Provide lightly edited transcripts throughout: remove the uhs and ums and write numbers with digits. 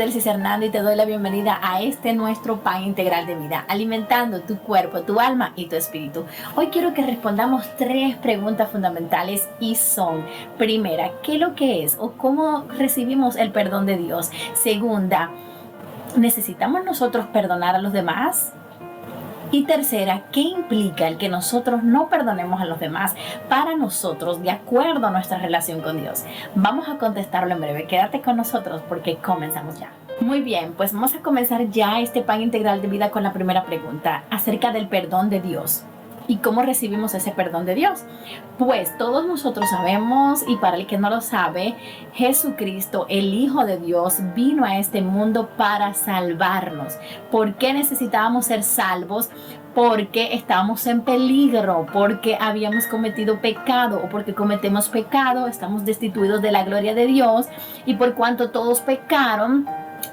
Delcy Hernando y te doy la bienvenida a este nuestro pan integral de vida, alimentando tu cuerpo, tu alma y tu espíritu. Hoy quiero que respondamos 3 preguntas fundamentales y son: primera, ¿qué es lo que es o cómo recibimos el perdón de Dios? Segunda, ¿necesitamos nosotros perdonar a los demás? Y tercera, ¿qué implica el que nosotros no perdonemos a los demás para nosotros de acuerdo a nuestra relación con Dios? Vamos a contestarlo en breve. Quédate con nosotros porque comenzamos ya. Muy bien, pues vamos a comenzar ya este pan integral de vida con la primera pregunta acerca del perdón de Dios. ¿Y cómo recibimos ese perdón de Dios? Pues todos nosotros sabemos, y para el que no lo sabe, Jesucristo, el Hijo de Dios, vino a este mundo para salvarnos. ¿Por qué necesitábamos ser salvos? Porque estábamos en peligro, porque habíamos cometido pecado o porque cometemos pecado, estamos destituidos de la gloria de Dios, y por cuanto todos pecaron,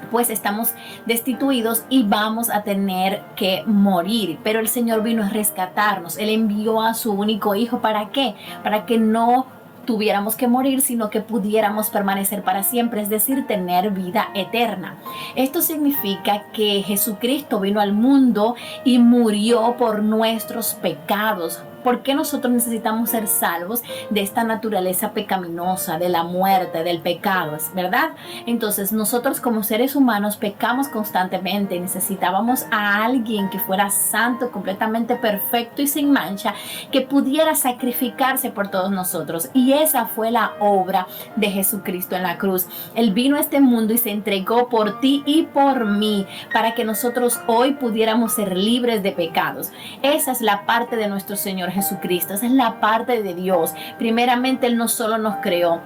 pues estamos destituidos y vamos a tener que morir. Pero el Señor vino a rescatarnos. Él envió a su único hijo. ¿Para qué? Para que no tuviéramos que morir, sino que pudiéramos permanecer para siempre, es decir, tener vida eterna. Esto significa que Jesucristo vino al mundo y murió por nuestros pecados. ¿Por qué nosotros necesitamos ser salvos de esta naturaleza pecaminosa, de la muerte, del pecado? ¿Verdad? Entonces, nosotros como seres humanos pecamos constantemente. Necesitábamos a alguien que fuera santo, completamente perfecto y sin mancha, que pudiera sacrificarse por todos nosotros. Y esa fue la obra de Jesucristo en la cruz. Él vino a este mundo y se entregó por ti y por mí, para que nosotros hoy pudiéramos ser libres de pecados. Esa es la parte de nuestro Señor Jesucristo, esa es la parte de Dios. Primeramente, Él no solo nos creó.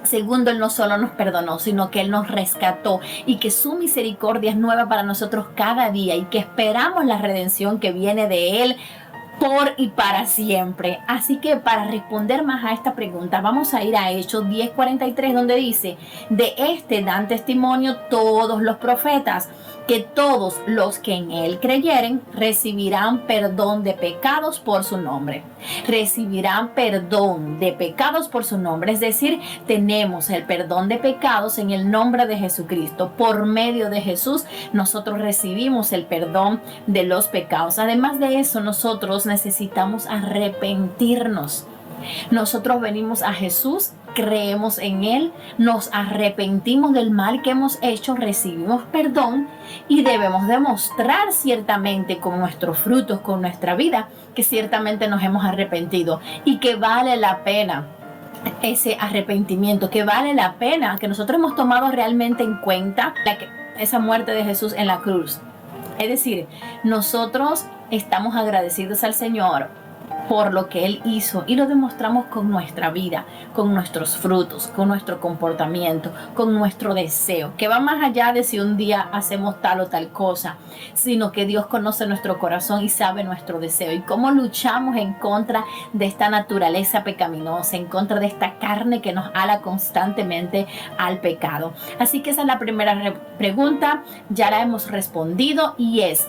Segundo, Él no solo nos perdonó, sino que Él nos rescató y que su misericordia es nueva para nosotros cada día y que esperamos la redención que viene de Él por y para siempre. Así que para responder más a esta pregunta, vamos a ir a Hechos 10:43, donde dice: de este dan testimonio todos los profetas, que todos los que en él creyeren recibirán perdón de pecados por su nombre. Recibirán perdón de pecados por su nombre, es decir, tenemos el perdón de pecados en el nombre de Jesucristo. Por medio de Jesús nosotros recibimos el perdón de los pecados. Además de eso, nosotros necesitamos arrepentirnos. Nosotros venimos a Jesús, creemos en Él, nos arrepentimos del mal que hemos hecho, recibimos perdón y debemos demostrar ciertamente con nuestros frutos, con nuestra vida, que ciertamente nos hemos arrepentido y que vale la pena ese arrepentimiento, que vale la pena, que nosotros hemos tomado realmente en cuenta esa muerte de Jesús en la cruz. Es decir, nosotros estamos agradecidos al Señor por lo que Él hizo y lo demostramos con nuestra vida, con nuestros frutos, con nuestro comportamiento, con nuestro deseo, que va más allá de si un día hacemos tal o tal cosa, sino que Dios conoce nuestro corazón y sabe nuestro deseo y cómo luchamos en contra de esta naturaleza pecaminosa, en contra de esta carne que nos ala constantemente al pecado. Así que esa es la primera pregunta, ya la hemos respondido y es: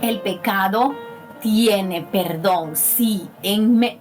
¿el pecado tiene perdón? Sí.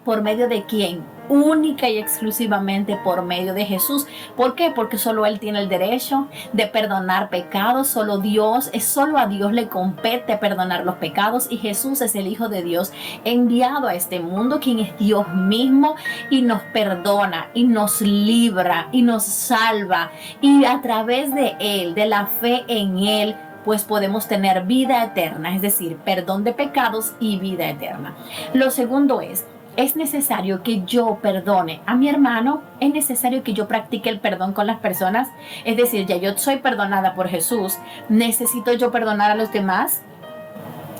¿Por medio de quién? Única y exclusivamente por medio de Jesús. ¿Por qué? Porque solo Él tiene el derecho de perdonar pecados. Solo a Dios le compete perdonar los pecados, y Jesús es el Hijo de Dios enviado a este mundo, quien es Dios mismo y nos perdona y nos libra y nos salva, y a través de Él, de la fe en Él, pues podemos tener vida eterna, es decir, perdón de pecados y vida eterna. Lo segundo es necesario que yo perdone a mi hermano, es necesario que yo practique el perdón con las personas, es decir, ya yo soy perdonada por Jesús, ¿necesito yo perdonar a los demás?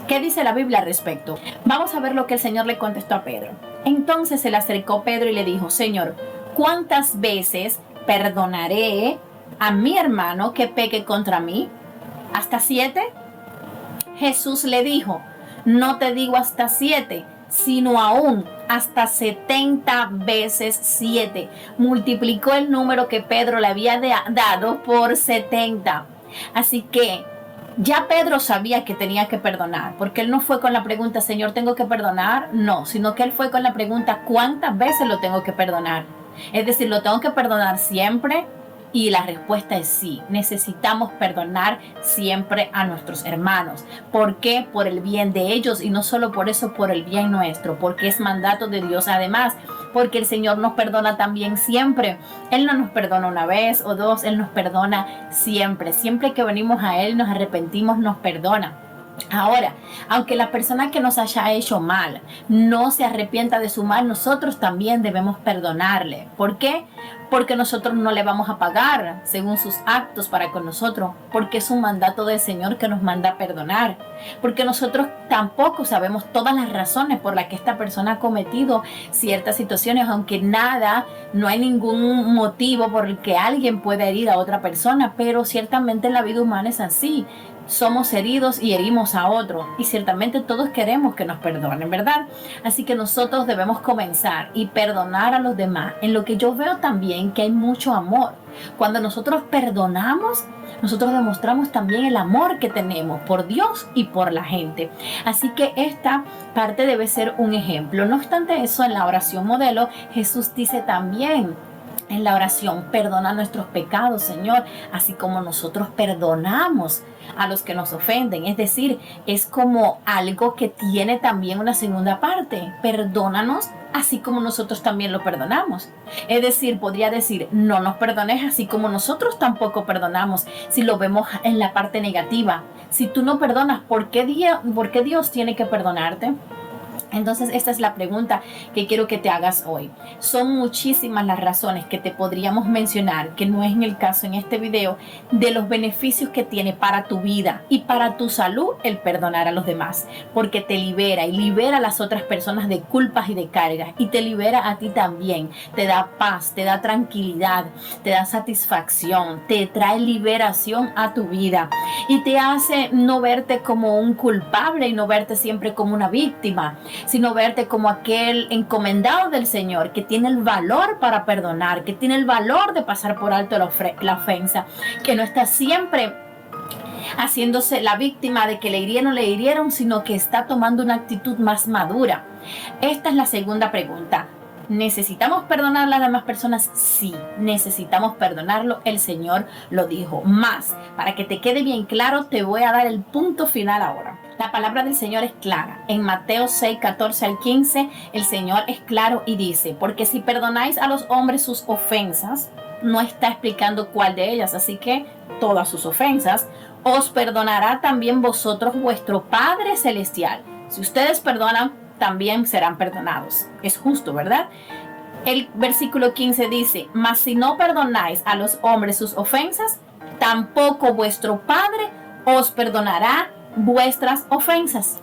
¿Qué dice la Biblia al respecto? Vamos a ver lo que el Señor le contestó a Pedro. Entonces se le acercó Pedro y le dijo: Señor, ¿cuántas veces perdonaré a mi hermano que peque contra mí? ¿Hasta 7? Jesús le dijo: no te digo hasta 7, sino aún hasta 70 veces 7. Multiplicó el número que Pedro le había dado por 70. Así que ya Pedro sabía que tenía que perdonar, porque él no fue con la pregunta: Señor, ¿tengo que perdonar? No, sino que él fue con la pregunta: ¿cuántas veces lo tengo que perdonar? Es decir, ¿lo tengo que perdonar siempre? Y la respuesta es sí. Necesitamos perdonar siempre a nuestros hermanos. ¿Por qué? Por el bien de ellos y no solo por eso, por el bien nuestro, porque es mandato de Dios. Además, porque el Señor nos perdona también siempre. Él no nos perdona una vez o dos, Él nos perdona siempre. Siempre que venimos a Él, nos arrepentimos, nos perdona. Ahora, aunque la persona que nos haya hecho mal no se arrepienta de su mal, nosotros también debemos perdonarle. ¿Por qué? Porque nosotros no le vamos a pagar según sus actos para con nosotros, porque es un mandato del Señor que nos manda a perdonar, porque nosotros tampoco sabemos todas las razones por las que esta persona ha cometido ciertas situaciones, aunque no hay ningún motivo por el que alguien pueda herir a otra persona, pero ciertamente la vida humana es así. Somos heridos y herimos a otro, y ciertamente todos queremos que nos perdonen, ¿verdad? Así que nosotros debemos comenzar y perdonar a los demás, en lo que yo veo también que hay mucho amor. Cuando nosotros perdonamos, nosotros demostramos también el amor que tenemos por Dios y por la gente. Así que esta parte debe ser un ejemplo. No obstante eso, en la oración modelo, Jesús dice también en la oración: perdona nuestros pecados, Señor, así como nosotros perdonamos a los que nos ofenden. Es decir, es como algo que tiene también una segunda parte: perdónanos así como nosotros también lo perdonamos. Es decir, podría decir: no nos perdones así como nosotros tampoco perdonamos, si lo vemos en la parte negativa. Si tú no perdonas, ¿por qué Dios tiene que perdonarte? Entonces, esta es la pregunta que quiero que te hagas hoy. Son muchísimas las razones que te podríamos mencionar, que no es en el caso en este video, de los beneficios que tiene para tu vida y para tu salud el perdonar a los demás, porque te libera y libera a las otras personas de culpas y de cargas, y te libera a ti también. Te da paz, te da tranquilidad, te da satisfacción, te trae liberación a tu vida y te hace no verte como un culpable y no verte siempre como una víctima, sino verte como aquel encomendado del Señor que tiene el valor para perdonar, que tiene el valor de pasar por alto la ofensa, que no está siempre haciéndose la víctima de que le hirieron, sino que está tomando una actitud más madura. Esta es la segunda pregunta. ¿Necesitamos perdonar a las demás personas? Sí, necesitamos perdonarlo. El Señor lo dijo. Más, para que te quede bien claro, te voy a dar el punto final ahora. La palabra del Señor es clara. En Mateo 6, 14 al 15, el Señor es claro y dice: porque si perdonáis a los hombres sus ofensas, no está explicando cuál de ellas, así que todas sus ofensas, os perdonará también vosotros vuestro Padre Celestial. Si ustedes perdonan, también serán perdonados. Es justo, ¿verdad? El versículo 15 dice: mas si no perdonáis a los hombres sus ofensas, tampoco vuestro Padre os perdonará vuestras ofensas.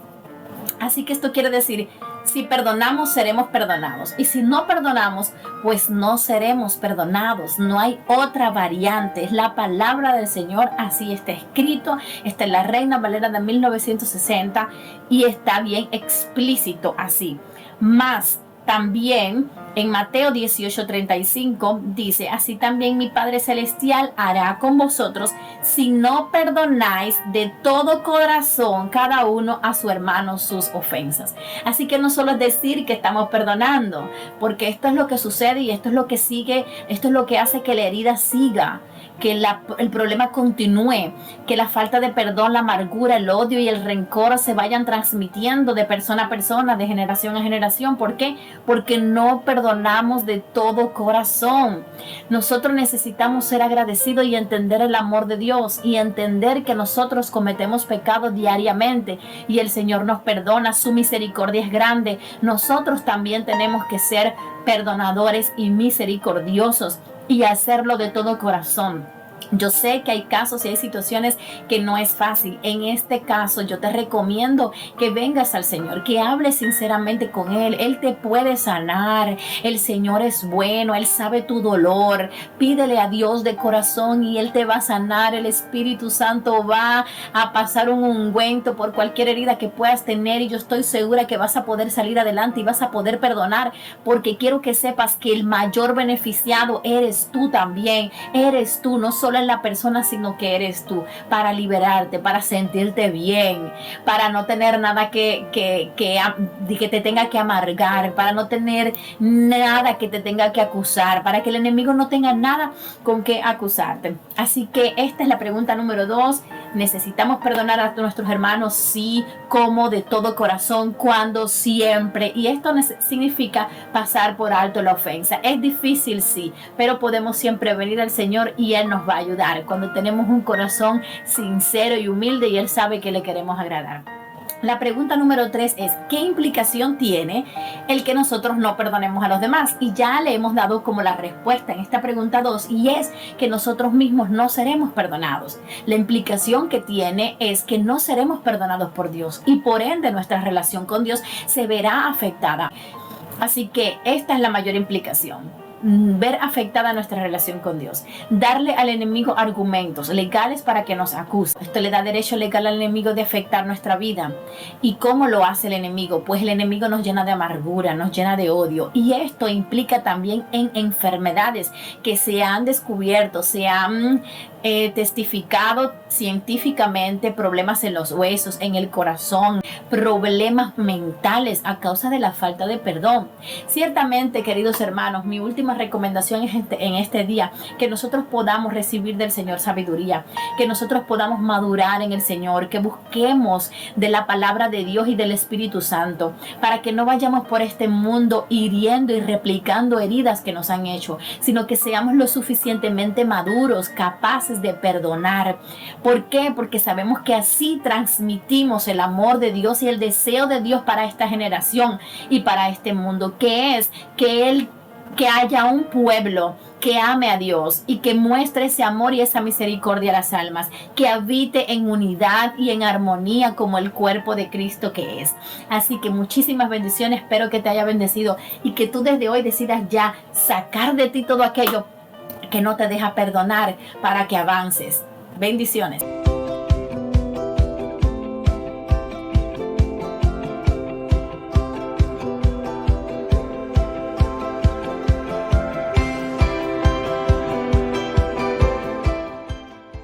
Así que esto quiere decir, si perdonamos, seremos perdonados, y si no perdonamos, pues no seremos perdonados. No hay otra variante. Es la palabra del Señor, así está escrito. Está en la Reina Valera de 1960 y está bien explícito así. Más también en Mateo 18:35 dice: así también mi Padre Celestial hará con vosotros si no perdonáis de todo corazón cada uno a su hermano sus ofensas. Así que no solo es decir que estamos perdonando, porque esto es lo que sucede y esto es lo que sigue, esto es lo que hace que la herida siga, que el problema continúe, que la falta de perdón, la amargura, el odio y el rencor se vayan transmitiendo de persona a persona, de generación a generación. ¿Por qué? Porque no perdonamos de todo corazón. Nosotros necesitamos ser agradecidos y entender el amor de Dios y entender que nosotros cometemos pecados diariamente y el Señor nos perdona. Su misericordia es grande. Nosotros también tenemos que ser perdonadores y misericordiosos y hacerlo de todo corazón. Yo sé que hay casos y hay situaciones que no es fácil. En este caso yo te recomiendo que vengas al Señor, que hables sinceramente con Él. Él te puede sanar. El Señor es bueno, Él sabe tu dolor. Pídele a Dios de corazón y Él te va a sanar. El Espíritu Santo va a pasar un ungüento por cualquier herida que puedas tener y yo estoy segura que vas a poder salir adelante y vas a poder perdonar, porque quiero que sepas que el mayor beneficiado eres tú también. Eres tú, no solo solo es la persona, sino que eres tú, para liberarte, para sentirte bien, para no tener nada que te tenga que amargar, para no tener nada que te tenga que acusar, para que el enemigo no tenga nada con que acusarte. Así que esta es la pregunta número 2. ¿Necesitamos perdonar a nuestros hermanos? Sí. ¿Cómo? De todo corazón. ¿Cuándo? Siempre. Y esto significa pasar por alto la ofensa. Es difícil, sí, pero podemos siempre venir al Señor y Él nos va a ayudar cuando tenemos un corazón sincero y humilde y Él sabe que le queremos agradar. La pregunta número 3 es, ¿qué implicación tiene el que nosotros no perdonemos a los demás? Y ya le hemos dado como la respuesta en esta pregunta 2, y es que nosotros mismos no seremos perdonados. La implicación que tiene es que no seremos perdonados por Dios y por ende nuestra relación con Dios se verá afectada. Así que esta es la mayor implicación. Ver afectada nuestra relación con Dios, darle al enemigo argumentos legales para que nos acuse. Esto le da derecho legal al enemigo de afectar nuestra vida. ¿Y cómo lo hace el enemigo? Pues el enemigo nos llena de amargura, nos llena de odio, y esto implica también en enfermedades que se han descubierto, se han testificado científicamente, problemas en los huesos, en el corazón, problemas mentales a causa de la falta de perdón. Ciertamente, queridos hermanos, mi última recomendación es en este día que nosotros podamos recibir del Señor sabiduría, que nosotros podamos madurar en el Señor, que busquemos de la palabra de Dios y del Espíritu Santo, para que no vayamos por este mundo hiriendo y replicando heridas que nos han hecho, sino que seamos lo suficientemente maduros, capaces de perdonar. ¿Por qué? Porque sabemos que así transmitimos el amor de Dios y el deseo de Dios para esta generación y para este mundo, que es que haya un pueblo que ame a Dios y que muestre ese amor y esa misericordia a las almas, que habite en unidad y en armonía como el cuerpo de Cristo que es. Así que muchísimas bendiciones, espero que te haya bendecido y que tú desde hoy decidas ya sacar de ti todo aquello que no te deja perdonar para que avances. Bendiciones.